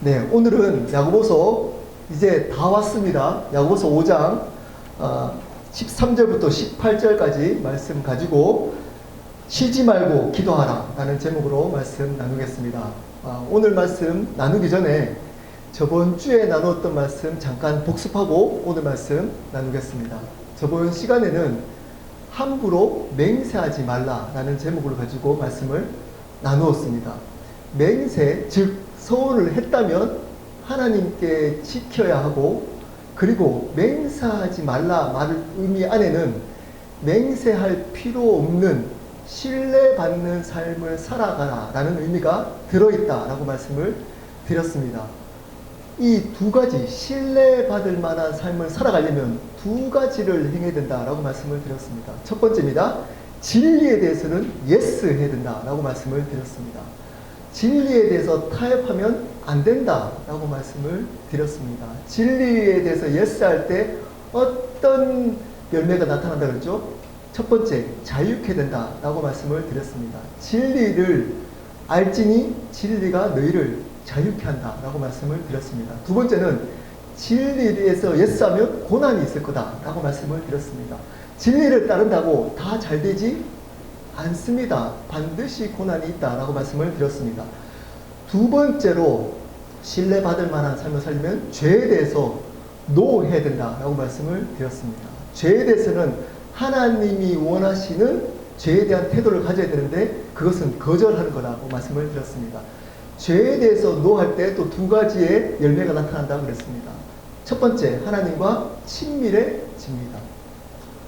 네, 오늘은 야고보서 이제 다 왔습니다. 야고보서 5장 13절부터 18절까지 말씀 가지고 쉬지 말고 기도하라 라는 제목으로 말씀 나누겠습니다. 오늘 말씀 나누기 전에 저번 주에 나누었던 말씀 잠깐 복습하고 오늘 말씀 나누겠습니다. 저번 시간에는 함부로 맹세하지 말라라는 제목을 가지고 말씀을 나누었습니다. 맹세, 즉 서원을 했다면 하나님께 지켜야 하고, 그리고 맹세하지 말라 말 의미 안에는 맹세할 필요 없는 신뢰받는 삶을 살아가라 라는 의미가 들어있다라고 말씀을 드렸습니다. 이 두 가지, 신뢰받을 만한 삶을 살아가려면 두 가지를 행해야 된다라고 말씀을 드렸습니다. 첫 번째입니다. 진리에 대해서는 예스 해야 된다라고 말씀을 드렸습니다. 진리에 대해서 타협하면 안 된다라고 말씀을 드렸습니다. 진리에 대해서 예스 할 때 어떤 열매가 나타난다 그랬죠? 첫 번째, 자유케 된다라고 말씀을 드렸습니다. 진리를 알지니 진리가 너희를 자유케 한다라고 말씀을 드렸습니다. 두 번째는 진리에 대해서 예스하면 고난이 있을 거다라고 말씀을 드렸습니다. 진리를 따른다고 다 잘 되지 않습니다. 반드시 고난이 있다라고 말씀을 드렸습니다. 두 번째로 신뢰받을 만한 삶을 살려면 죄에 대해서 노 해야 된다라고 말씀을 드렸습니다. 죄에 대해서는 하나님이 원하시는 죄에 대한 태도를 가져야 되는데 그것은 거절하는 거라고 말씀을 드렸습니다. 죄에 대해서 노 할 때 또 두 가지의 열매가 나타난다고 그랬습니다. 첫 번째, 하나님과 친밀해집니다.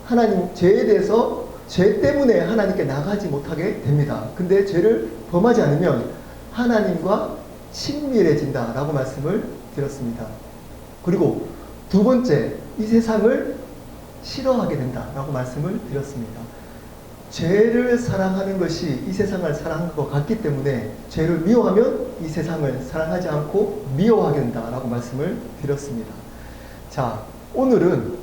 하나님, 죄에 대해서 죄 때문에 하나님께 나가지 못하게 됩니다. 근데 죄를 범하지 않으면 하나님과 친밀해진다라고 말씀을 드렸습니다. 그리고 두 번째, 이 세상을 싫어하게 된다라고 말씀을 드렸습니다. 죄를 사랑하는 것이 이 세상을 사랑하는 것 같기 때문에 죄를 미워하면 이 세상을 사랑하지 않고 미워하게 된다라고 말씀을 드렸습니다. 자, 오늘은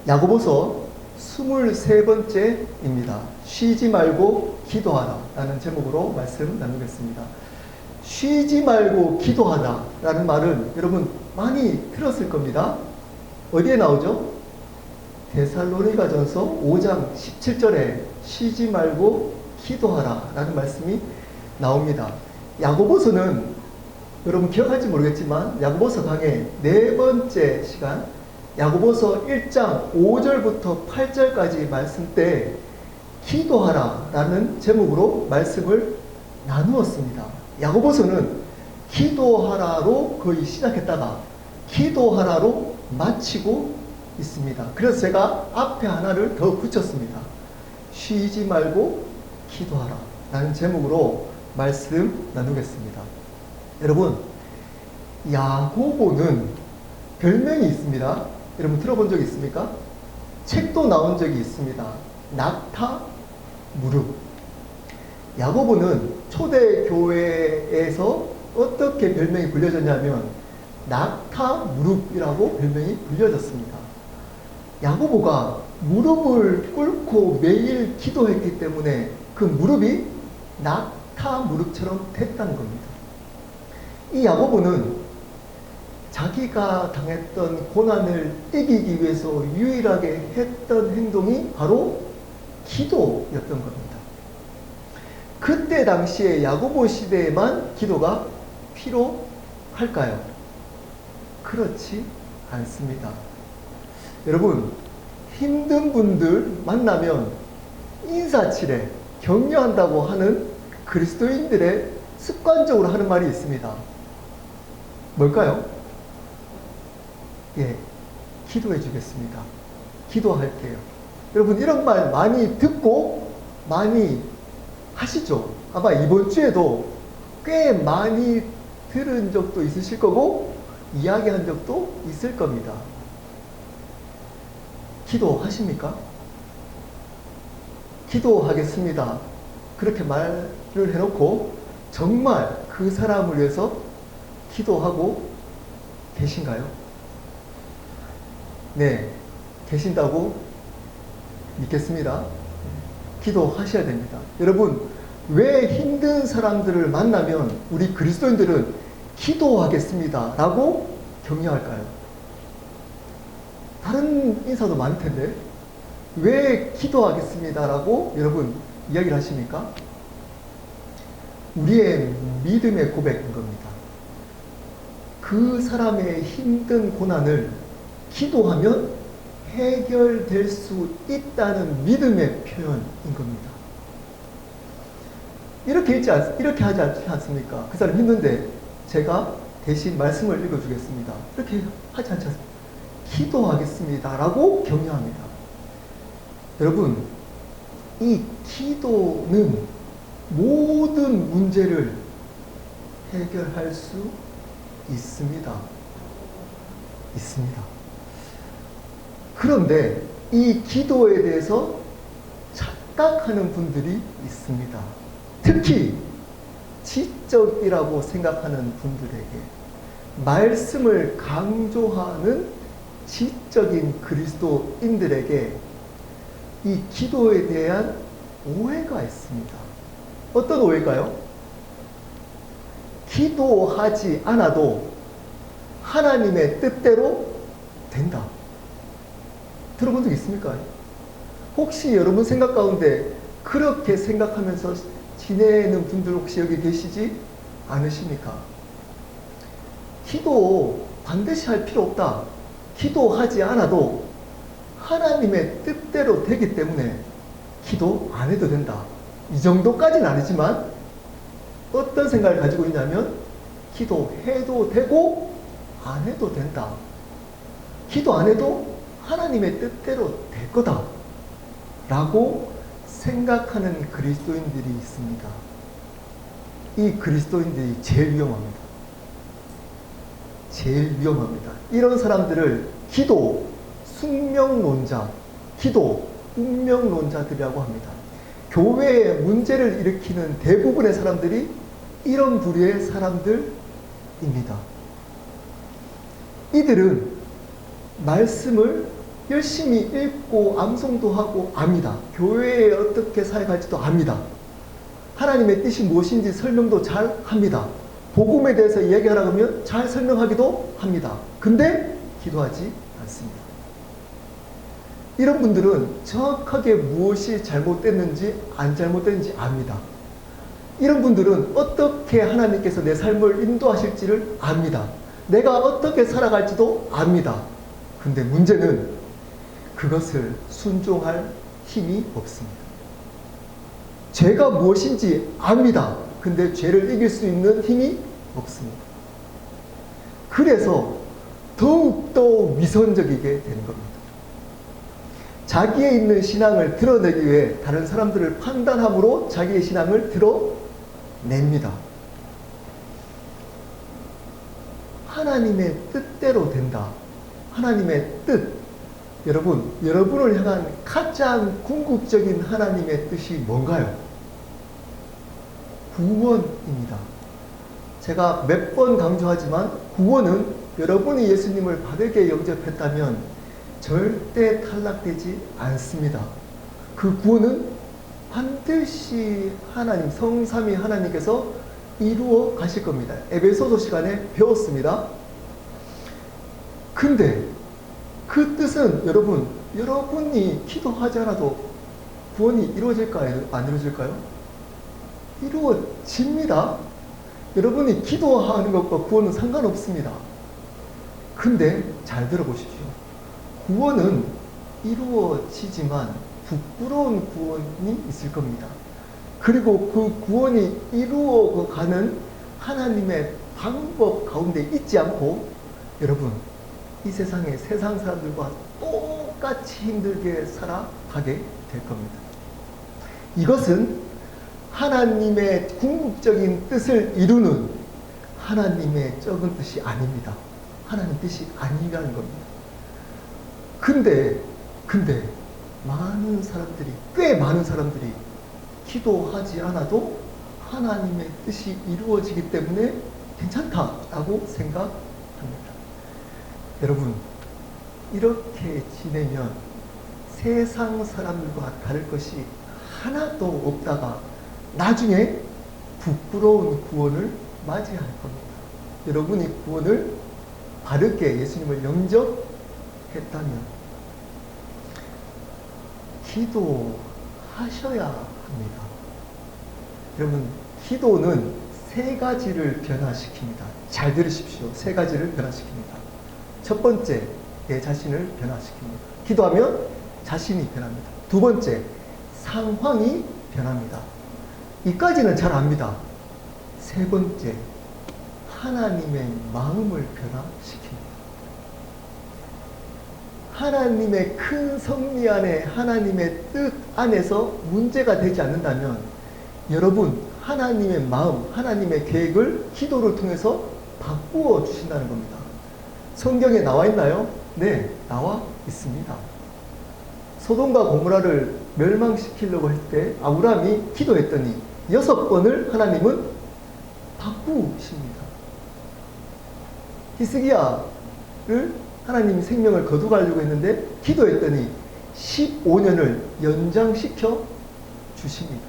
야고보서 23번째입니다. 쉬지 말고 기도하라 라는 제목으로 말씀 나누겠습니다. 쉬지 말고 기도하라 라는 말은 여러분 많이 들었을 겁니다. 어디에 나오죠? 데살로니가전서 5장 17절에 쉬지 말고 기도하라 라는 말씀이 나옵니다. 야고보서는 여러분 기억할지 모르겠지만 야고보서 강의 네 번째 시간, 야고보서 1장 5절부터 8절까지 말씀 때 기도하라 라는 제목으로 말씀을 나누었습니다. 야고보서는 기도하라로 거의 시작했다가 기도하라로 마치고 있습니다. 그래서 제가 앞에 하나를 더 붙였습니다. 쉬지 말고 기도하라 라는 제목으로 말씀 나누겠습니다. 여러분, 야고보는 별명이 있습니다. 여러분 들어본 적 있습니까? 책도 나온 적이 있습니다. 낙타 무릎. 야고보는 초대교회에서 어떻게 별명이 불려졌냐면 낙타 무릎이라고 별명이 불려졌습니다. 야고보가 무릎을 꿇고 매일 기도했기 때문에 그 무릎이 낙타 무릎처럼 됐다는 겁니다. 이 야고보는 자기가 당했던 고난을 이기기 위해서 유일하게 했던 행동이 바로 기도였던 겁니다. 그때 당시에 야고보 시대에만 기도가 필요할까요? 그렇지 않습니다. 여러분, 힘든 분들 만나면 인사치레, 격려한다고 하는 그리스도인들의 습관적으로 하는 말이 있습니다. 뭘까요? 예, 기도해 주겠습니다. 기도할게요. 여러분, 이런 말 많이 듣고 많이 하시죠? 아마 이번 주에도 꽤 많이 들은 적도 있으실 거고 이야기한 적도 있을 겁니다. 기도하십니까? 기도하겠습니다. 그렇게 말을 해놓고 정말 그 사람을 위해서 기도하고 계신가요? 네, 계신다고 믿겠습니다. 기도하셔야 됩니다. 여러분, 왜 힘든 사람들을 만나면 우리 그리스도인들은 기도하겠습니다 라고 격려할까요? 다른 인사도 많을 텐데 왜 기도하겠습니다 라고 여러분 이야기를 하십니까? 우리의 믿음의 고백인 겁니다. 그 사람의 힘든 고난을 기도하면 해결될 수 있다는 믿음의 표현인 겁니다. 이렇게 하지 않습니까? 그 사람 힘든데 제가 대신 말씀을 읽어주겠습니다. 이렇게 하지 않지 않습니까? 기도하겠습니다 라고 격려합니다. 여러분, 이 기도는 모든 문제를 해결할 수 있습니다. 그런데 이 기도에 대해서 착각하는 분들이 있습니다. 특히 지적이라고 생각하는 분들에게, 말씀을 강조하는 지적인 그리스도인들에게 이 기도에 대한 오해가 있습니다. 어떤 오해일까요? 기도하지 않아도 하나님의 뜻대로 된다. 들어본 적 있습니까? 혹시 여러분 생각 가운데 그렇게 생각하면서 지내는 분들 혹시 여기 계시지 않으십니까? 기도 반드시 할 필요 없다. 기도하지 않아도 하나님의 뜻대로 되기 때문에 기도 안 해도 된다. 이 정도까지는 아니지만 어떤 생각을 가지고 있냐면 기도해도 되고 안 해도 된다. 기도 안 해도 하나님의 뜻대로 될 거다 라고 생각하는 그리스도인들이 있습니다. 이 그리스도인들이 제일 위험합니다. 이런 사람들을 기도 숙명론자, 기도 운명론자들이라고 합니다. 교회에 문제를 일으키는 대부분의 사람들이 이런 부류의 사람들입니다. 이들은 말씀을 열심히 읽고 암송도 하고 압니다. 교회에 어떻게 살아갈지도 압니다. 하나님의 뜻이 무엇인지 설명도 잘 합니다. 복음에 대해서 이야기하라고 하면 잘 설명하기도 합니다. 근데 기도하지 않습니다. 이런 분들은 정확하게 무엇이 잘못됐는지 안 잘못됐는지 압니다. 이런 분들은 어떻게 하나님께서 내 삶을 인도하실지를 압니다. 내가 어떻게 살아갈지도 압니다. 근데 문제는 그것을 순종할 힘이 없습니다. 죄가 무엇인지 압니다. 근데 죄를 이길 수 있는 힘이 없습니다. 그래서 더욱더 위선적이게 되는 겁니다. 자기의 있는 신앙을 드러내기 위해 다른 사람들을 판단함으로 자기의 신앙을 드러냅니다. 하나님의 뜻대로 된다. 하나님의 뜻. 여러분을 향한 가장 궁극적인 하나님의 뜻이 뭔가요? 구원입니다. 제가 몇 번 강조하지만 구원은 여러분이 예수님을 바르게 영접했다면 절대 탈락되지 않습니다. 그 구원은 반드시 하나님, 성삼위 하나님께서 이루어 가실 겁니다. 에베소서 시간에 배웠습니다. 근데 그 뜻은 여러분이 기도하지 않아도 구원이 이루어질까요? 안 이루어질까요? 이루어집니다. 여러분이 기도하는 것과 구원은 상관없습니다. 근데 잘 들어보십시오. 구원은 이루어지지만 부끄러운 구원이 있을 겁니다. 그리고 그 구원이 이루어가는 하나님의 방법 가운데 있지 않고 여러분 이 세상에 세상 사람들과 똑같이 힘들게 살아가게 될 겁니다. 이것은 하나님의 궁극적인 뜻을 이루는 하나님의 적은 뜻이 아닙니다. 하나님 뜻이 아니라는 겁니다. 근데 꽤 많은 사람들이 기도하지 않아도 하나님의 뜻이 이루어지기 때문에 괜찮다라고 생각합니다. 여러분, 이렇게 지내면 세상 사람들과 다를 것이 하나도 없다가 나중에 부끄러운 구원을 맞이할 겁니다. 여러분이 구원을 바르게 예수님을 영접했다면 기도하셔야 합니다. 여러분, 기도는 세 가지를 변화시킵니다. 잘 들으십시오. 세 가지를 변화시킵니다. 첫 번째, 내 자신을 변화시킵니다. 기도하면 자신이 변합니다. 두 번째, 상황이 변합니다. 이까지는 잘 압니다. 세 번째, 하나님의 마음을 변화시킵니다. 하나님의 큰 섭리 안에 하나님의 뜻 안에서 문제가 되지 않는다면 여러분, 하나님의 마음, 하나님의 계획을 기도를 통해서 바꾸어 주신다는 겁니다. 성경에 나와 있나요? 네, 나와 있습니다. 소돔과 고모라를 멸망시키려고 할 때 아브라함이 기도했더니 6번을 하나님은 바꾸십니다. 히스기야를 하나님이 생명을 거두가려고 했는데 기도했더니 15년을 연장시켜 주십니다.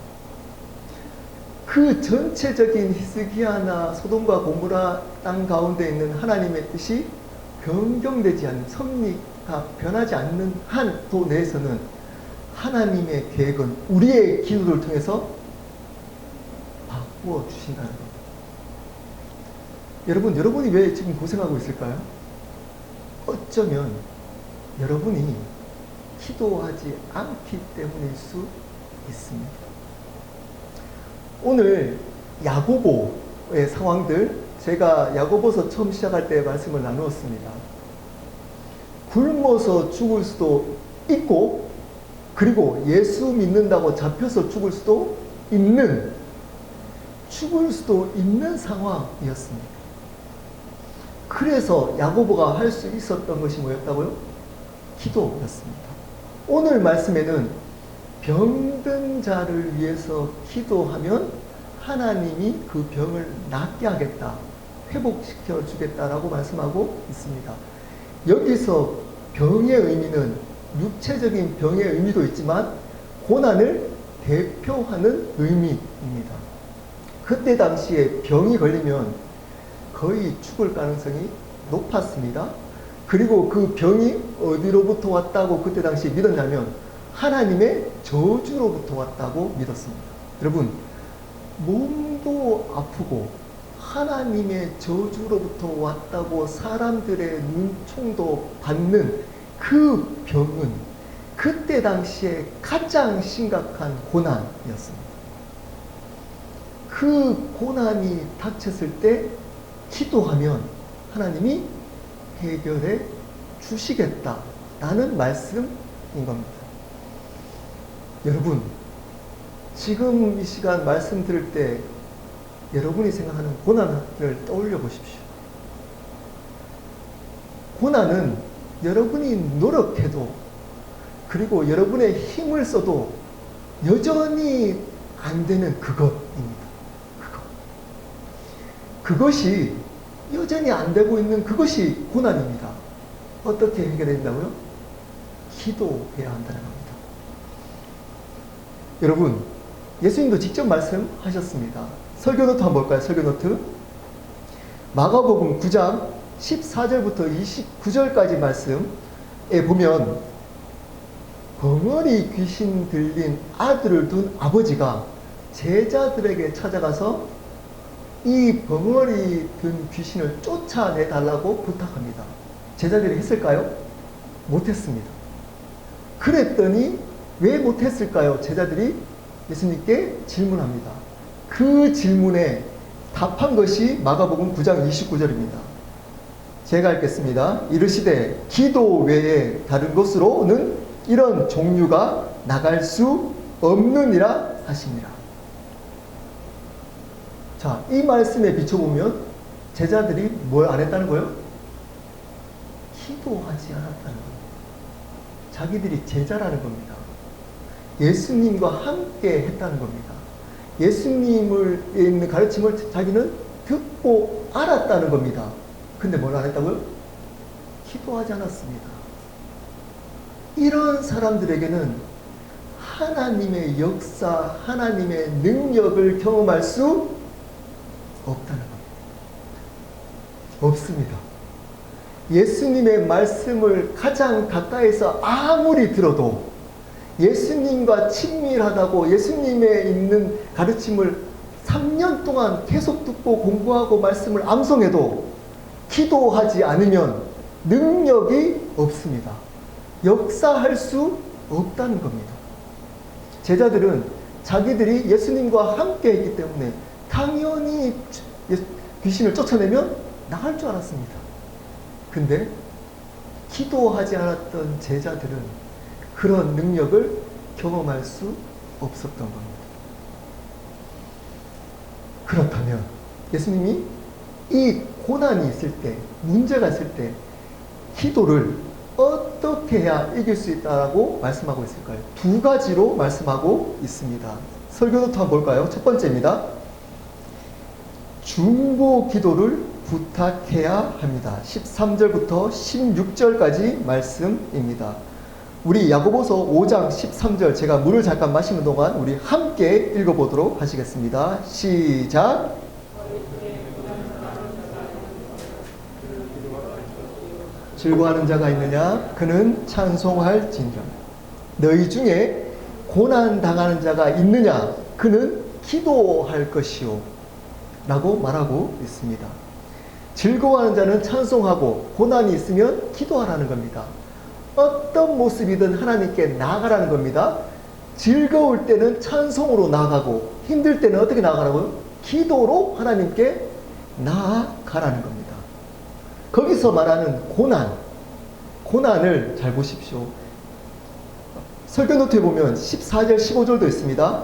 그 전체적인 히스기야나 소돔과 고모라 땅 가운데 있는 하나님의 뜻이 변경되지 않는, 섭리가 변하지 않는 한도 내에서는 하나님의 계획은 우리의 기도를 통해서 바꾸어 주신다는 겁니다. 여러분이 왜 지금 고생하고 있을까요? 어쩌면 여러분이 기도하지 않기 때문일 수 있습니다. 오늘 야고보의 상황들, 제가 야고보서 처음 시작할 때 말씀을 나누었습니다. 굶어서 죽을 수도 있고, 그리고 예수 믿는다고 잡혀서 죽을 수도 있는 상황이었습니다. 그래서 야고보가 할 수 있었던 것이 뭐였다고요? 기도였습니다. 오늘 말씀에는 병든 자를 위해서 기도하면 하나님이 그 병을 낫게 하겠다, 회복시켜 주겠다라고 말씀하고 있습니다. 여기서 병의 의미는 육체적인 병의 의미도 있지만 고난을 대표하는 의미입니다. 그때 당시에 병이 걸리면 거의 죽을 가능성이 높았습니다. 그리고 그 병이 어디로부터 왔다고 그때 당시에 믿었냐면 하나님의 저주로부터 왔다고 믿었습니다. 여러분, 몸도 아프고 하나님의 저주로부터 왔다고 사람들의 눈총도 받는 그 병은 그때 당시에 가장 심각한 고난이었습니다. 그 고난이 닥쳤을 때 기도하면 하나님이 해결해 주시겠다라는 말씀인 겁니다. 여러분, 지금 이 시간 말씀 들을 때 여러분이 생각하는 고난을 떠올려 보십시오. 고난은 여러분이 노력해도, 그리고 여러분의 힘을 써도 여전히 안 되는 그것입니다. 그것이 여전히 안 되고 있는 그것이 고난입니다. 어떻게 해결된다고요? 기도해야 한다는 겁니다. 여러분, 예수님도 직접 말씀하셨습니다. 설교노트 한번 볼까요? 설교노트. 마가복음 9장 14절부터 29절까지 말씀에 보면 벙어리 귀신 들린 아들을 둔 아버지가 제자들에게 찾아가서 이 벙어리 든 귀신을 쫓아내달라고 부탁합니다. 제자들이 했을까요? 못했습니다. 그랬더니 왜 못했을까요? 제자들이 예수님께 질문합니다. 그 질문에 답한 것이 마가복음 9장 29절입니다. 제가 읽겠습니다. 이르시되 기도 외에 다른 곳으로는 이런 종류가 나갈 수 없느니라 하시니라. 자, 이 말씀에 비춰보면 제자들이 뭘 안 했다는 거예요? 기도하지 않았다는 겁니다. 자기들이 제자라는 겁니다. 예수님과 함께 했다는 겁니다. 예수님을 있는 가르침을 자기는 듣고 알았다는 겁니다. 근데 뭘 안 했다고요? 기도하지 않았습니다. 이런 사람들에게는 하나님의 역사, 하나님의 능력을 경험할 수 없다는 겁니다. 없습니다. 예수님의 말씀을 가장 가까이서 아무리 들어도, 예수님과 친밀하다고 예수님의 있는 가르침을 3년 동안 계속 듣고 공부하고 말씀을 암송해도 기도하지 않으면 능력이 없습니다. 역사할 수 없다는 겁니다. 제자들은 자기들이 예수님과 함께 했기 때문에 당연히 귀신을 쫓아내면 나갈 줄 알았습니다. 근데 기도하지 않았던 제자들은 그런 능력을 경험할 수 없었던 겁니다. 그렇다면 예수님이 이 고난이 있을 때, 문제가 있을 때 기도를 어떻게 해야 이길 수 있다고 말씀하고 있을까요? 두 가지로 말씀하고 있습니다. 설교노트 한번 볼까요? 첫 번째입니다. 중보 기도를 부탁해야 합니다. 13절부터 16절까지 말씀입니다. 우리 야고보서 5장 13절, 제가 물을 잠깐 마시는 동안 우리 함께 읽어보도록 하시겠습니다. 시작. 즐거워하는 자가 있느냐? 그는 찬송할지니라. 너희 중에 고난 당하는 자가 있느냐? 그는 기도할 것이요 라고 말하고 있습니다. 즐거워하는 자는 찬송하고, 고난이 있으면 기도하라는 겁니다. 어떤 모습이든 하나님께 나아가라는 겁니다. 즐거울 때는 찬송으로 나아가고, 힘들 때는 어떻게 나아가라고요? 기도로 하나님께 나아가라는 겁니다. 거기서 말하는 고난을 잘 보십시오. 설교노트에 보면 14절 15절도 있습니다.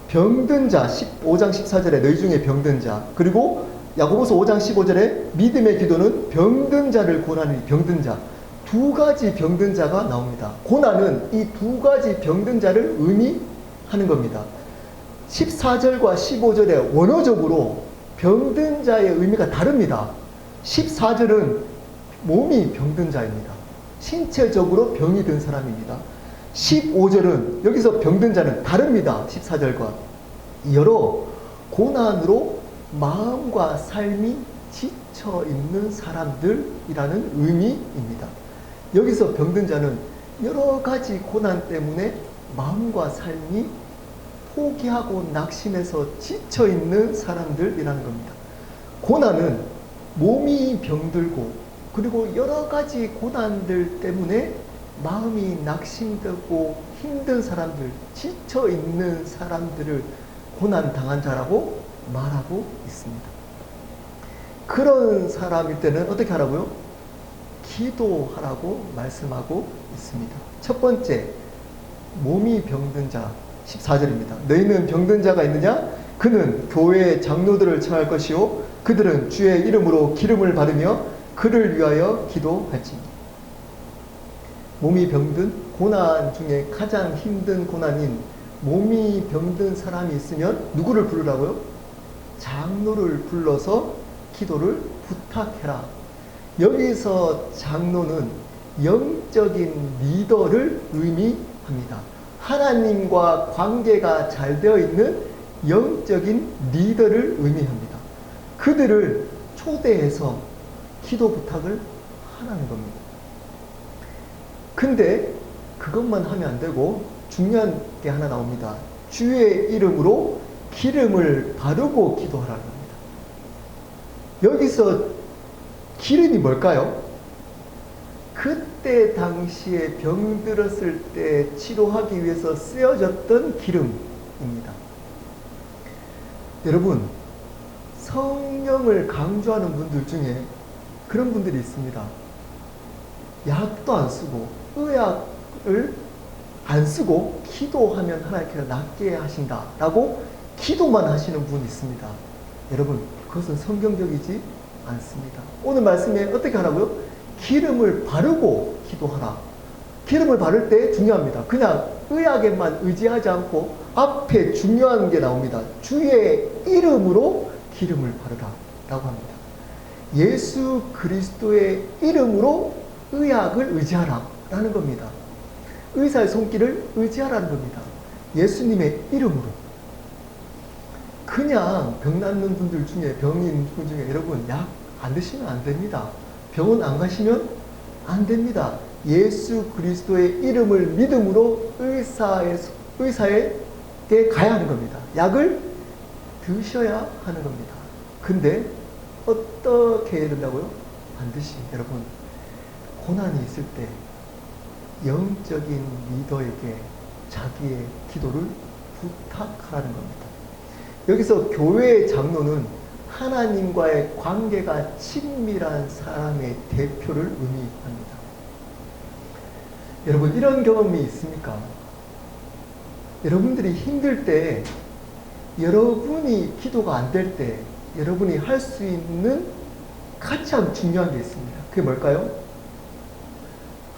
병든 자, 5장 14절에 너희 중에 병든 자, 그리고 야고보서 5장 15절에 믿음의 기도는 병든 자를 고나니, 병든 자, 두 가지 병든 자가 나옵니다. 고난은 이 두 가지 병든 자를 의미하는 겁니다. 14절과 15절에 원어적으로 병든 자의 의미가 다릅니다. 14절은 몸이 병든 자입니다. 신체적으로 병이 든 사람입니다. 15절은 여기서 병든 자는 다릅니다. 14절과 여러 고난으로 마음과 삶이 지쳐 있는 사람들이라는 의미입니다. 여기서 병든 자는 여러 가지 고난 때문에 마음과 삶이 포기하고 낙심해서 지쳐 있는 사람들이라는 겁니다. 고난은 몸이 병들고, 그리고 여러 가지 고난들 때문에 마음이 낙심되고 힘든 사람들, 지쳐 있는 사람들을 고난 당한 자라고 말하고 있습니다. 그런 사람일 때는 어떻게 하라고요? 기도하라고 말씀하고 있습니다. 첫 번째, 몸이 병든 자, 14절입니다. 너희는 병든 자가 있느냐? 그는 교회의 장로들을 청할 것이요 그들은 주의 이름으로 기름을 바르며 그를 위하여 기도할지. 몸이 병든, 고난 중에 가장 힘든 고난인 몸이 병든 사람이 있으면 누구를 부르라고요? 장로를 불러서 기도를 부탁해라. 여기서 장로는 영적인 리더를 의미합니다. 하나님과 관계가 잘 되어 있는 영적인 리더를 의미합니다. 그들을 초대해서 기도 부탁을 하라는 겁니다. 근데 그것만 하면 안 되고 중요한 게 하나 나옵니다. 주의 이름으로 기름을 바르고 기도하라는 겁니다. 여기서 기름이 뭘까요? 그때 당시에 병들었을 때 치료하기 위해서 쓰여졌던 기름입니다. 여러분, 성령을 강조하는 분들 중에 그런 분들이 있습니다. 약도 안 쓰고 의약을 안 쓰고 기도하면 하나님께서 낫게 하신다라고 기도만 하시는 분이 있습니다. 여러분, 그것은 성경적이지 않습니다. 오늘 말씀에 어떻게 하라고요? 기름을 바르고 기도하라. 기름을 바를 때 중요합니다. 그냥 의약에만 의지하지 않고 앞에 중요한 게 나옵니다. 주의 이름으로 기름을 바르라 라고 합니다. 예수 그리스도의 이름으로 의약을 의지하라 라는 겁니다. 의사의 손길을 의지하라는 겁니다. 예수님의 이름으로. 그냥 병 낫는 분들 중에, 병인 분 중에 여러분 약 안 드시면 안 됩니다. 병원 안 가시면 안 됩니다. 예수 그리스도의 이름을 믿음으로 의사에게 가야 하는 겁니다. 약을 드셔야 하는 겁니다. 근데 어떻게 해야 된다고요? 반드시 여러분, 고난이 있을 때 영적인 리더에게 자기의 기도를 부탁하라는 겁니다. 여기서 교회의 장로는 하나님과의 관계가 친밀한 사람의 대표를 의미합니다. 여러분, 이런 경험이 있습니까? 여러분들이 힘들 때, 여러분이 기도가 안 될 때, 여러분이 할 수 있는 가장 중요한 게 있습니다. 그게 뭘까요?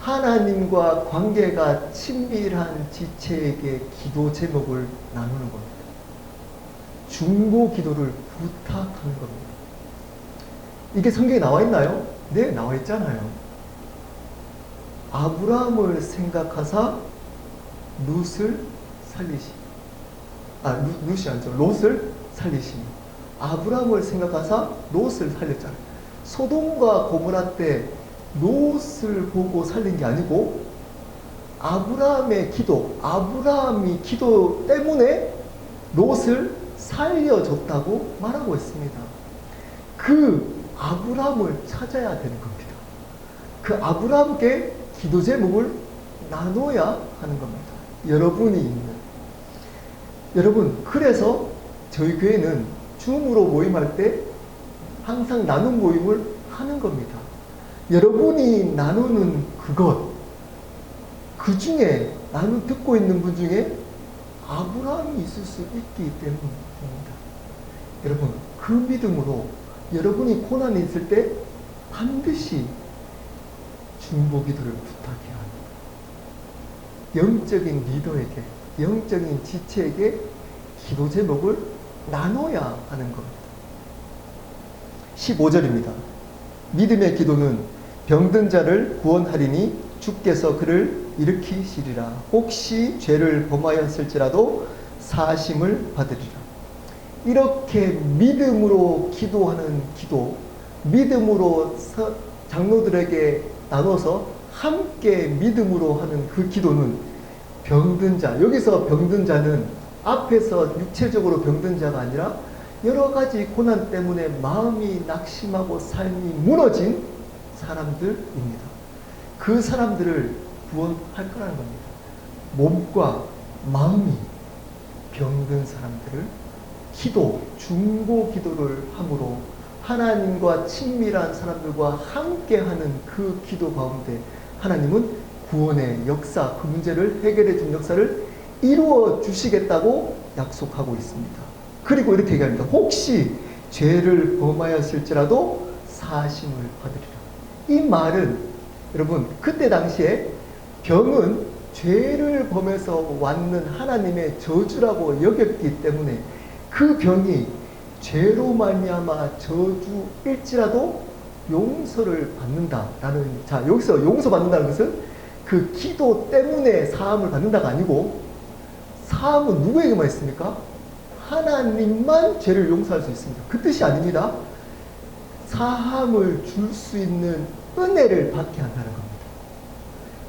하나님과 관계가 친밀한 지체에게 기도 제목을 나누는 겁니다. 중보 기도를 부탁하는 겁니다. 이게 성경에 나와 있나요? 네, 나와 있잖아요. 아브라함을 생각하사 룻을 살리시. 룻이 아니죠. 롯을 살리시니. 아브라함을 생각하사 롯을 살렸잖아요. 소돔과 고모라 때 롯을 보고 살린 게 아니고 아브라함의 기도, 아브라함이 기도 때문에 롯을 살려줬다고 말하고 있습니다. 그 아브라함을 찾아야 되는 겁니다. 그 아브라함께 기도 제목을 나눠야 하는 겁니다. 여러분이 있는. 여러분, 그래서 저희 교회는 줌으로 모임할 때 항상 나눔 모임을 하는 겁니다. 여러분이 나누는 그것, 그 중에 나는 듣고 있는 분 중에 아브라함이 있을 수 있기 때문입니다. 여러분, 그 믿음으로 여러분이 고난이 있을 때 반드시 중보 기도를 부탁해야 합니다. 영적인 리더에게, 영적인 지체에게 기도 제목을 나눠야 하는 겁니다. 15절입니다. 믿음의 기도는 병든 자를 구원하리니 주께서 그를 일으키시리라. 혹시 죄를 범하였을지라도 사심을 받으리라. 이렇게 믿음으로 기도하는 기도, 믿음으로 장로들에게 나눠서 함께 믿음으로 하는 그 기도는 병든 자, 여기서 병든 자는 앞에서 육체적으로 병든 자가 아니라 여러 가지 고난 때문에 마음이 낙심하고 삶이 무너진 사람들입니다. 그 사람들을 구원할 거라는 겁니다. 몸과 마음이 병든 사람들을 기도, 중보 기도를 함으로 하나님과 친밀한 사람들과 함께하는 그 기도 가운데 하나님은 구원의 역사, 그 문제를 해결해 준 역사를 이루어 주시겠다고 약속하고 있습니다. 그리고 이렇게 얘기합니다. 혹시 죄를 범하였을지라도 사심을 받으리라. 이 말은 여러분, 그때 당시에 병은 죄를 범해서 왔는 하나님의 저주라고 여겼기 때문에 그 병이 죄로 말미암아 저주일지라도 용서를 받는다라는, 자, 여기서 용서받는다는 것은 그 기도 때문에 사함을 받는다가 아니고, 사함은 누구에게만 있습니까? 하나님만 죄를 용서할 수 있습니다. 그 뜻이 아닙니다. 사함을 줄 수 있는 은혜를 받게 한다는 겁니다.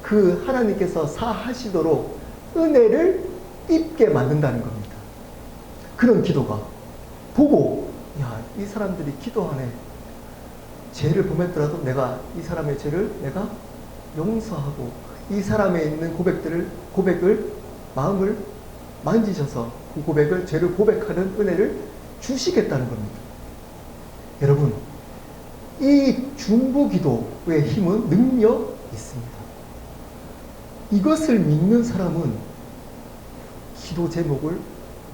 그 하나님께서 사하시도록 은혜를 입게 만든다는 겁니다. 그런 기도가 보고, 야, 이 사람들이 기도하네. 죄를 범했더라도 내가 이 사람의 죄를 내가 용서하고 이 사람에 있는 고백을 마음을 만지셔서 그 고백을, 죄를 고백하는 은혜를 주시겠다는 겁니다. 여러분, 이 중보 기도의 힘은 능력 있습니다. 이것을 믿는 사람은 기도 제목을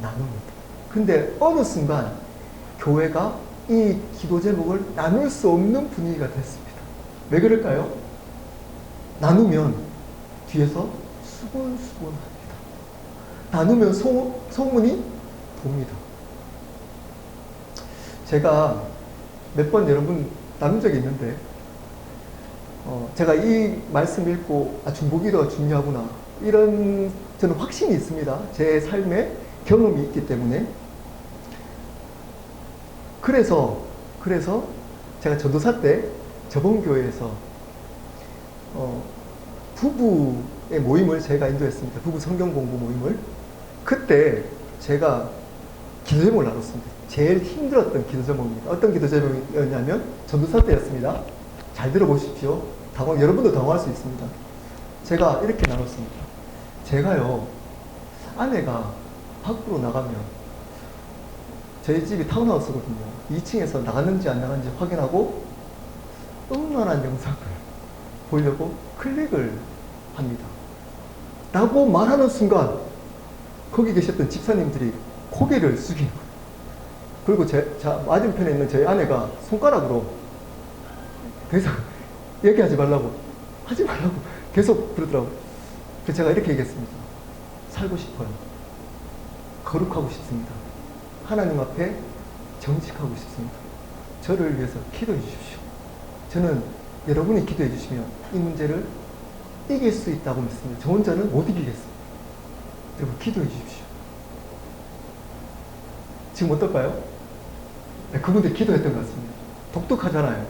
나눕니다. 근데 어느 순간 교회가 이 기도 제목을 나눌 수 없는 분위기가 됐습니다. 왜 그럴까요? 나누면 뒤에서 수곤수곤합니다. 나누면 소문이 돕니다. 제가 몇 번 여러분 나눈 적이 있는데, 제가 이 말씀 읽고 중보기도가 중요하구나, 이런 저는 확신이 있습니다. 제 삶에 경험이 있기 때문에. 그래서 제가 전도사 때 저번 교회에서 부부의 모임을 제가 인도했습니다. 부부 성경 공부 모임을. 그때 제가 기도 제목을 나눴습니다. 제일 힘들었던 기도 제목입니다. 어떤 기도 제목이었냐면 전도사 때였습니다. 잘 들어보십시오. 여러분도 당황할 수 있습니다. 제가 이렇게 나눴습니다. 제가요, 아내가 밖으로 나가면 저희 집이 타운하우스거든요. 2층에서 나갔는지 안 나갔는지 확인하고 음란한 영상을 보려고 클릭을 합니다. 라고 말하는 순간 거기 계셨던 집사님들이 고개를 숙이는 거예요. 그리고 맞은편에 있는 저희 아내가 손가락으로 더 이상 얘기하지 말라고, 하지 말라고 계속 그러더라고요. 그래서 제가 이렇게 얘기했습니다. 살고 싶어요. 거룩하고 싶습니다. 하나님 앞에 정직하고 싶습니다. 저를 위해서 기도해 주십시오. 저는 여러분이 기도해 주시면 이 문제를 이길 수 있다고 믿습니다. 저 혼자는 못 이기겠습니다. 여러분 기도해 주십시오. 지금 어떨까요? 네, 그분들 기도했던 것 같습니다. 독특하잖아요.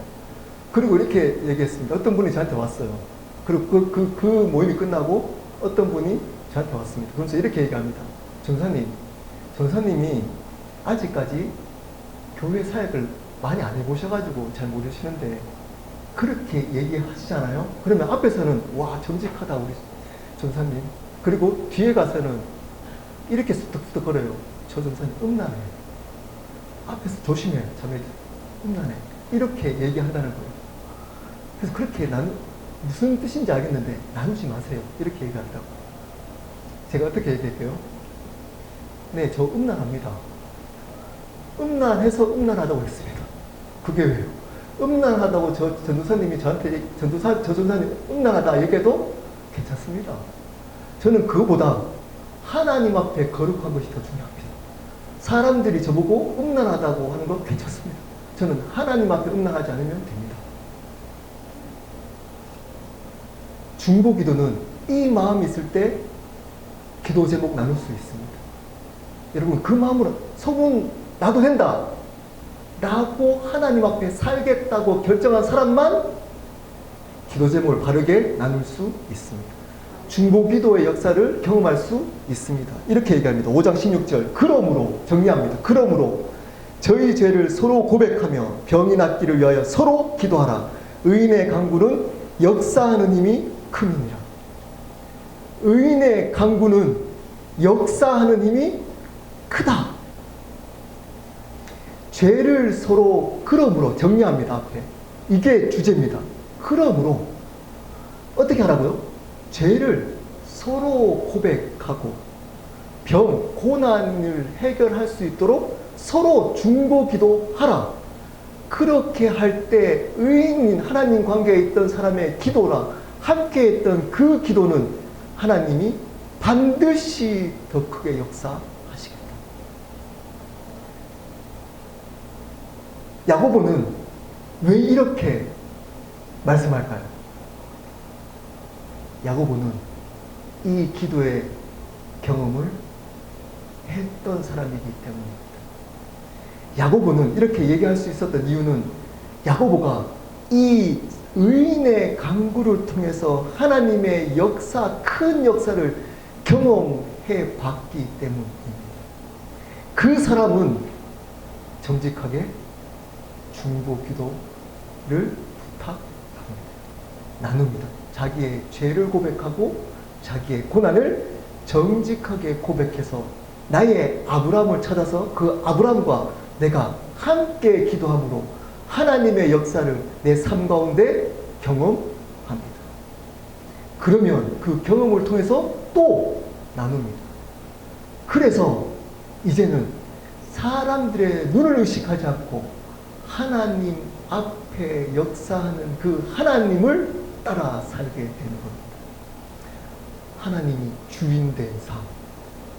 그리고 이렇게 얘기했습니다. 어떤 분이 저한테 왔어요. 그리고 그 모임이 끝나고 어떤 분이 저한테 왔습니다. 그러면서 이렇게 얘기합니다. 전사님이 아직까지 교회 사역을 많이 안 해보셔가지고 잘 모르시는데 그렇게 얘기하시잖아요. 그러면 앞에서는 와 정직하다 우리 전사님. 그리고 뒤에 가서는 이렇게 쑥덕쑥덕 거려요. 저 전사님 음란해. 앞에서 조심해 자매들. 음란해. 이렇게 얘기한다는 거예요. 그래서 그렇게 무슨 뜻인지 알겠는데 나누지 마세요. 이렇게 얘기하더라고요. 제가 어떻게 얘기할게요? 네, 저 음란합니다. 음란해서 음란하다고 했습니다. 그게 왜요? 음란하다고 저 전도사님이 저한테 저 전도사님 음란하다 얘기해도 괜찮습니다. 저는 그거보다 하나님 앞에 거룩한 것이 더 중요합니다. 사람들이 저보고 음란하다고 하는 건 괜찮습니다. 저는 하나님 앞에 음란하지 않으면 됩니다. 중보기도는 이 마음이 있을 때 기도 제목 나눌 수 있습니다. 여러분 그 마음으로 소문 나도 된다 라고 하나님 앞에 살겠다고 결정한 사람만 기도 제목을 바르게 나눌 수 있습니다. 중보기도의 역사를 경험할 수 있습니다. 이렇게 얘기합니다. 5장 16절 그러므로 정리합니다. 그러므로 저희 죄를 서로 고백하며 병이 낫기를 위하여 서로 기도하라. 의인의 강구는 역사하는 힘이 큼이니라. 의인의 강구는 역사하는 힘이 크다. 죄를 서로 그러므로 정리합니다. 앞에 이게 주제입니다. 그러므로 어떻게 하라고요? 죄를 서로 고백하고 병, 고난을 해결할 수 있도록 서로 중보기도하라. 그렇게 할 때 의인인 하나님 관계에 있던 사람의 기도랑 함께 했던 그 기도는 하나님이 반드시 더 크게 역사하시겠다. 야고보는 왜 이렇게 말씀할까요? 야고보는 이 기도의 경험을 했던 사람이기 때문입니다. 야고보는 이렇게 얘기할 수 있었던 이유는 야고보가 이 의인의 강구를 통해서 하나님의 역사, 큰 역사를 경험해 봤기 때문입니다. 그 사람은 정직하게 중보기도를 부탁합니다. 나눕니다. 자기의 죄를 고백하고 자기의 고난을 정직하게 고백해서 나의 아브라함을 찾아서 그 아브라함과 내가 함께 기도함으로 하나님의 역사를 내 삶 가운데 경험합니다. 그러면 그 경험을 통해서 또 나눕니다. 그래서 이제는 사람들의 눈을 의식하지 않고 하나님 앞에 역사하는 그 하나님을 따라 살게 되는 겁니다. 하나님이 주인된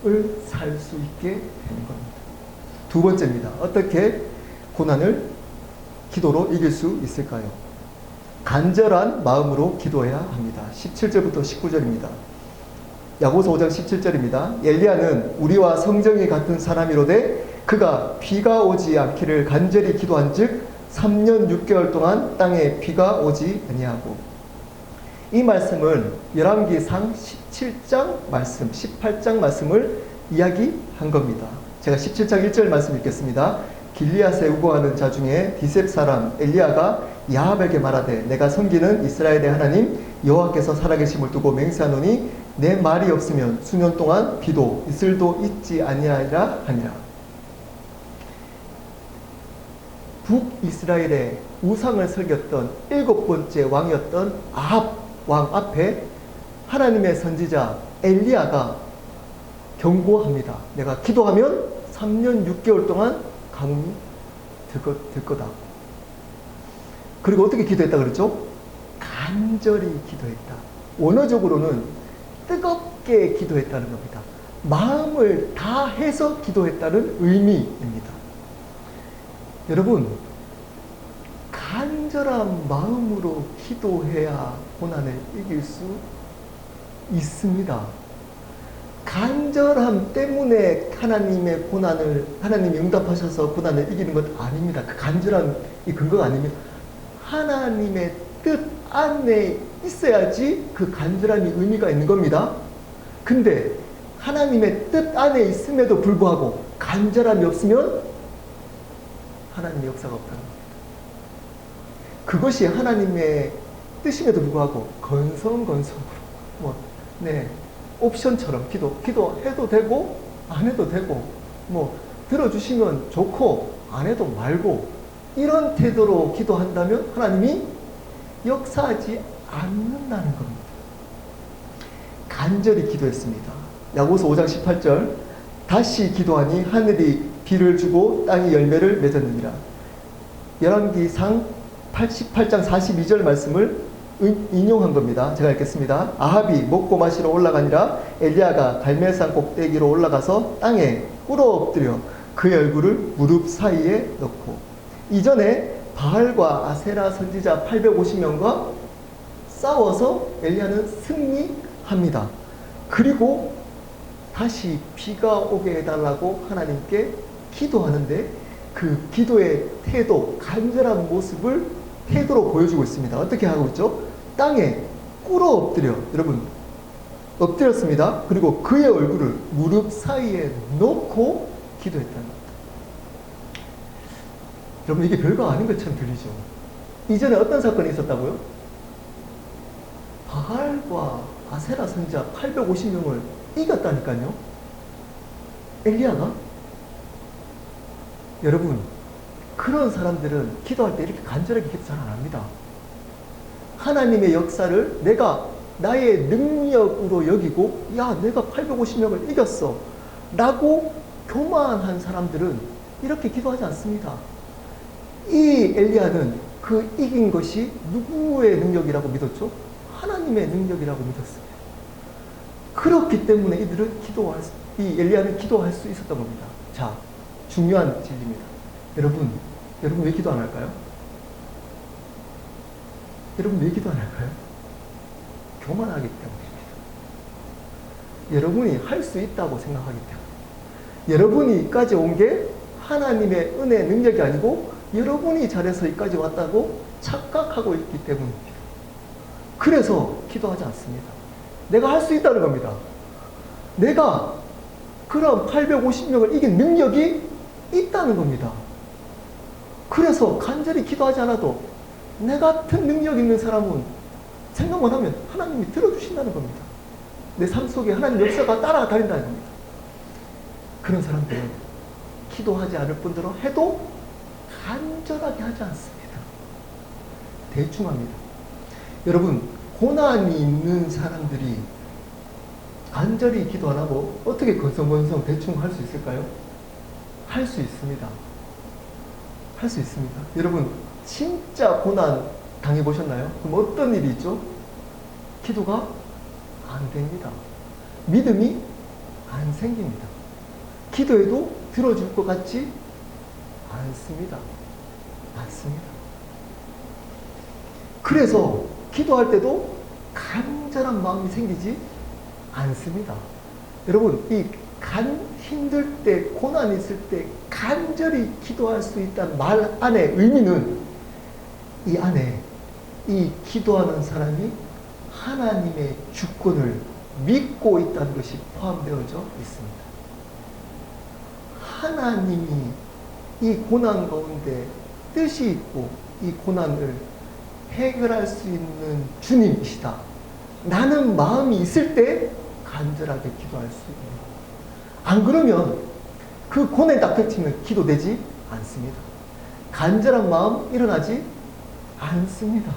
삶을 살 수 있게 되는 겁니다. 두 번째입니다. 어떻게 고난을 기도로 이길 수 있을까요? 간절한 마음으로 기도해야 합니다. 17절부터 19절입니다. 야고보서 5장 17절입니다. 엘리야는 우리와 성정이 같은 사람이로되 그가 비가 오지 않기를 간절히 기도한즉 3년 6개월 동안 땅에 비가 오지 아니하고. 이 말씀은 열왕기상 17장 말씀, 18장 말씀을 이야기한 겁니다. 제가 17장 1절 말씀 읽겠습니다. 길리앗에 우거하는 자 중에 디셉 사람 엘리야가 야합에게 말하되 내가 섬기는 이스라엘의 하나님 여호와께서 살아계심을 두고 맹세하노니 내 말이 없으면 수년 동안 비도 이슬도 있지 아니하리라 하니라. 북이스라엘의 우상을 섬겼던 7번째 왕이었던 아합 왕 앞에 하나님의 선지자 엘리야가 경고합니다. 내가 기도하면 3년 6개월 동안 가뭄이 될 거다. 그리고 어떻게 기도했다 그랬죠? 간절히 기도했다. 원어적으로는 뜨겁게 기도했다는 겁니다. 마음을 다해서 기도했다는 의미입니다. 여러분, 간절한 마음으로 기도해야 고난을 이길 수 있습니다. 간절함 때문에 하나님이 응답하셔서 고난을 이기는 것 아닙니다. 그 간절함이 근거가 아닙니다. 하나님의 뜻 안에 있어야지 그 간절함이 의미가 있는 겁니다. 근데 하나님의 뜻 안에 있음에도 불구하고 간절함이 없으면 하나님의 역사가 없다는 겁니다. 그것이 하나님의 뜻임에도 불구하고 건성건성으로 옵션처럼 기도해도 되고 안 해도 되고 들어주시면 좋고 안 해도 말고 이런 태도로 기도한다면 하나님이 역사하지 않는다는 겁니다. 간절히 기도했습니다. 야고보서 5장 18절 다시 기도하니 하늘이 비를 주고 땅이 열매를 맺었느니라. 열왕기상 88장 42절 말씀을 인용한 겁니다. 제가 읽겠습니다. 아합이 먹고 마시러 올라가니라 엘리야가 갈멜산 꼭대기로 올라가서 땅에 꿇어 엎드려 그의 얼굴을 무릎 사이에 넣고. 이전에 바알과 아세라 선지자 850명과 싸워서 엘리야는 승리합니다. 그리고 다시 비가 오게 해달라고 하나님께 기도하는데 그 기도의 태도, 간절한 모습을 태도로 보여주고 있습니다. 어떻게 하고 있죠? 땅에 꿇어 엎드려, 여러분 엎드렸습니다. 그리고 그의 얼굴을 무릎 사이에 놓고 기도했다는 겁니다. 여러분, 이게 별거 아닌 것처럼 들리죠? 이전에 어떤 사건이 있었다고요? 바알과 아세라 선지자 850명을 이겼다니까요. 엘리야가. 여러분, 그런 사람들은 기도할 때 이렇게 간절하게 기도 잘 안 합니다. 하나님의 역사를 내가 나의 능력으로 여기고 내가 850명을 이겼어 라고 교만한 사람들은 이렇게 기도하지 않습니다. 이 엘리야는 그 이긴 것이 누구의 능력이라고 믿었죠? 하나님의 능력이라고 믿었습니다. 그렇기 때문에 이 엘리야는 기도할 수 있었던 겁니다. 자, 중요한 진리입니다. 여러분 왜 기도 안 할까요? 여러분 왜 기도 안 할까요? 교만하기 때문입니다. 여러분이 할 수 있다고 생각하기 때문에. 여러분이 이까지 온 게 하나님의 은혜 능력이 아니고 여러분이 잘해서 이까지 왔다고 착각하고 있기 때문입니다. 그래서 기도하지 않습니다. 내가 할 수 있다는 겁니다. 내가 그런 850명을 이긴 능력이 있다는 겁니다. 그래서 간절히 기도하지 않아도 내 같은 능력 있는 사람은 생각만 하면 하나님이 들어주신다는 겁니다. 내 삶 속에 하나님 역사가 따라다닌다는 겁니다. 그런 사람들은 기도하지 않을 뿐더러 해도 간절하게 하지 않습니다. 대충 합니다. 여러분, 고난이 있는 사람들이 간절히 기도 안 하고 어떻게 건성건성 대충 할 수 있을까요? 할 수 있습니다. 할 수 있습니다. 여러분, 진짜 고난 당해보셨나요? 그럼 어떤 일이 있죠? 기도가 안 됩니다. 믿음이 안 생깁니다. 기도해도 들어줄 것 같지 않습니다. 그래서 기도할 때도 간절한 마음이 생기지 않습니다. 여러분, 힘들 때, 고난이 있을 때 간절히 기도할 수 있다는 말 안의 의미는 이 안에 이 기도하는 사람이 하나님의 주권을 믿고 있다는 것이 포함되어져 있습니다. 하나님이 이 고난 가운데 뜻이 있고 이 고난을 해결할 수 있는 주님이시다. 나는 마음이 있을 때 간절하게 기도할 수 있는. 안 그러면 그 고난이 딱 닥치면 기도되지 않습니다. 간절한 마음 일어나지 않습니다.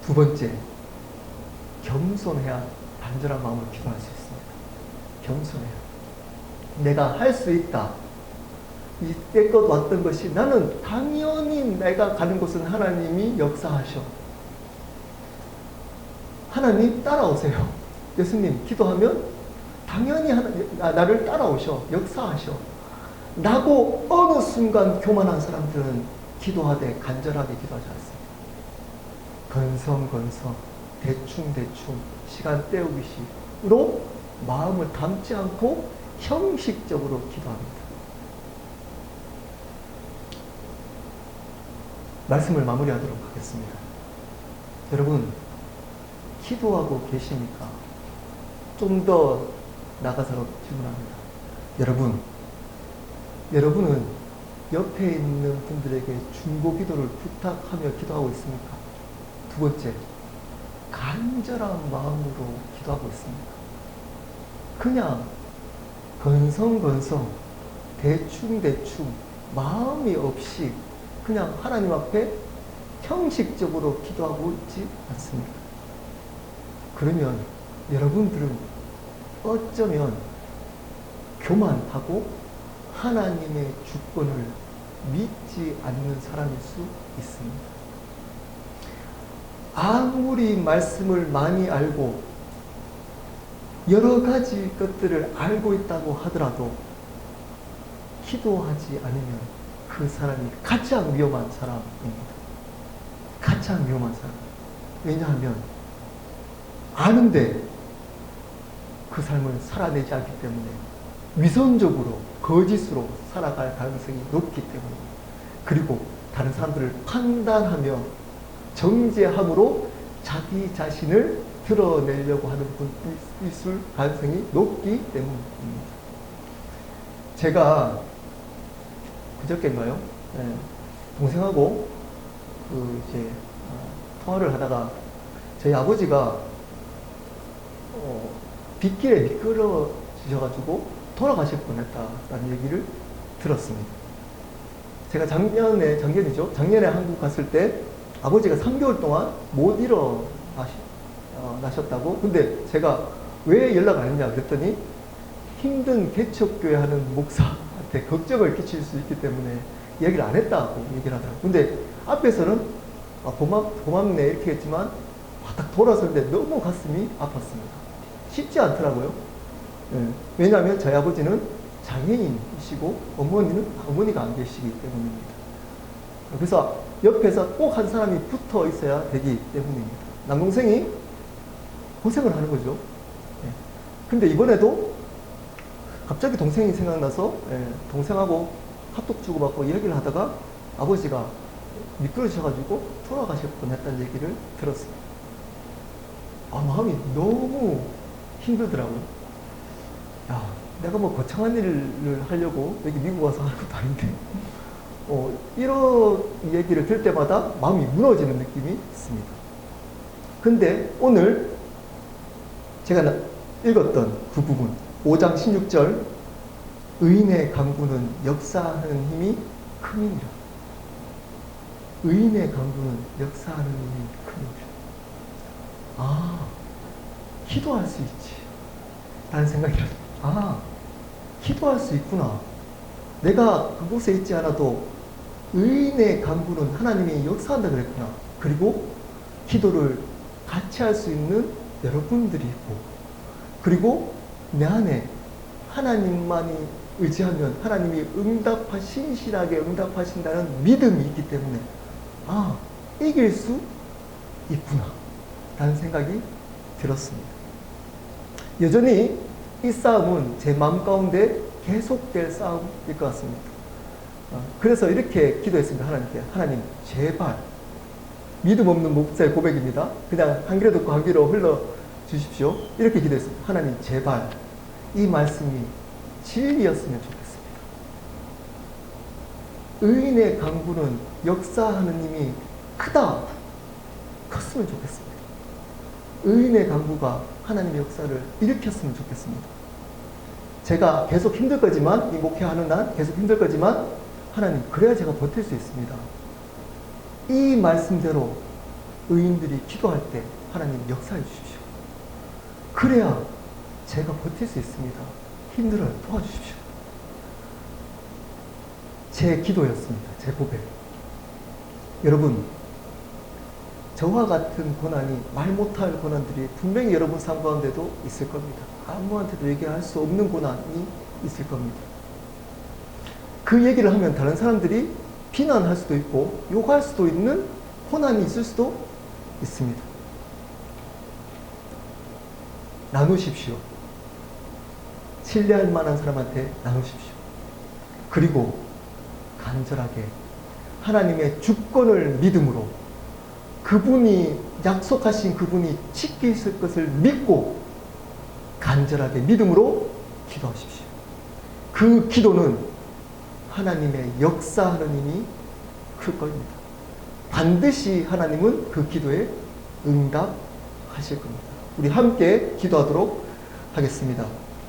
두 번째, 겸손해야 간절한 마음으로 기도할 수 있습니다. 겸손해야. 내가 할 수 있다. 이때껏 왔던 것이 나는 당연히 내가 가는 곳은 하나님이 역사하셔. 하나님 따라오세요. 예수님 기도하면 당연히 나를 따라오셔. 역사하셔. 라고 어느 순간 교만한 사람들은 기도하되 간절하게 기도하지 않습니다. 건성건성 대충대충 시간 때우기식으로 마음을 담지 않고 형식적으로 기도합니다. 말씀을 마무리하도록 하겠습니다. 여러분, 기도하고 계십니까? 좀 더 나가서 질문합니다. 여러분은 옆에 있는 분들에게 중보 기도를 부탁하며 기도하고 있습니까? 두 번째, 간절한 마음으로 기도하고 있습니까? 그냥 건성건성 대충대충 마음이 없이 그냥 하나님 앞에 형식적으로 기도하고 있지 않습니까? 그러면 여러분들은 어쩌면 교만하고 하나님의 주권을 믿지 않는 사람일 수 있습니다. 아무리 말씀을 많이 알고 여러 가지 것들을 알고 있다고 하더라도 기도하지 않으면 그 사람이 가장 위험한 사람입니다. 가장 위험한 사람. 왜냐하면 아는데 그 삶을 살아내지 않기 때문에 위선적으로 거짓으로 살아갈 가능성이 높기 때문입니다. 그리고 다른 사람들을 판단하며 정죄함으로 자기 자신을 드러내려고 하는 분이 있을 가능성이 높기 때문입니다. 제가 그저께인가요? 네, 동생하고 통화를 하다가 저희 아버지가 빗길에 미끄러지셔가지고 돌아가실 뻔했다라는 얘기를 들었습니다. 제가 작년에 한국 갔을 때 아버지가 3개월 동안 못 일어나셨다고. 근데 제가 왜 연락을 안 했냐 그랬더니 힘든 개척교회 하는 목사한테 걱정을 끼칠 수 있기 때문에 얘기를 안 했다고 얘기를 하더라고요. 근데 앞에서는 고맙네 이렇게 했지만 딱 돌아설 때 너무 가슴이 아팠습니다. 쉽지 않더라고요. 네. 왜냐하면 저희 아버지는 장애인이시고 어머니가 안 계시기 때문입니다. 그래서 옆에서 꼭 한 사람이 붙어 있어야 되기 때문입니다. 남동생이 고생을 하는 거죠. 네. 근데 이번에도 갑자기 동생이 생각나서 동생하고 카톡 주고받고 이야기를 하다가 아버지가 미끄러지셔가지고 돌아가실 뻔했다는 얘기를 들었습니다. 마음이 너무 힘들더라고요. 야, 내가 뭐 거창한 일을 하려고 여기 미국 와서 하는 것도 아닌데 이런 얘기를 들을 때마다 마음이 무너지는 느낌이 있습니다. 근데 오늘 제가 읽었던 그 부분 5장 16절 의인의 강구는 역사하는 힘이 큼이니라. 의인의 강구는 역사하는 힘이 큼이니라. 기도할 수 있지 라는 생각이 들어요. 기도할 수 있구나. 내가 그곳에 있지 않아도 의인의 강구는 하나님이 역사한다 그랬구나. 그리고 기도를 같이 할 수 있는 여러분들이 있고, 그리고 내 안에 하나님만이 의지하면 하나님이 신실하게 응답하신다는 믿음이 있기 때문에 이길 수 있구나 라는 생각이 들었습니다. 여전히 이 싸움은 제 마음 가운데 계속될 싸움일 것 같습니다. 그래서 이렇게 기도했습니다. 하나님께. 하나님 제발 믿음 없는 목사의 고백입니다. 그냥 한 귀로 듣고 한 귀로 흘러 주십시오. 이렇게 기도했습니다. 하나님 제발 이 말씀이 진리였으면 좋겠습니다. 의인의 강구는 역사하는 힘이 크다. 컸으면 좋겠습니다. 의인의 강구가 하나님의 역사를 일으켰으면 좋겠습니다. 제가 계속 힘들 거지만, 이 목회하는 난 계속 힘들 거지만, 하나님, 그래야 제가 버틸 수 있습니다. 이 말씀대로 의인들이 기도할 때 하나님 역사해 주십시오. 그래야 제가 버틸 수 있습니다. 힘들어요. 도와주십시오. 제 기도였습니다. 제 고백. 여러분, 저와 같은 고난이 말 못할 고난들이 분명히 여러분 삶 가운데도 있을 겁니다. 아무한테도 얘기할 수 없는 고난이 있을 겁니다. 그 얘기를 하면 다른 사람들이 비난할 수도 있고 욕할 수도 있는 고난이 있을 수도 있습니다. 나누십시오. 신뢰할 만한 사람한테 나누십시오. 그리고 간절하게 하나님의 주권을 믿음으로 그분이 약속하신 그분이 지키실 것을 믿고 간절하게 믿음으로 기도하십시오. 그 기도는 하나님의 역사하는 힘이 클 겁니다. 반드시 하나님은 그 기도에 응답하실 겁니다. 우리 함께 기도하도록 하겠습니다.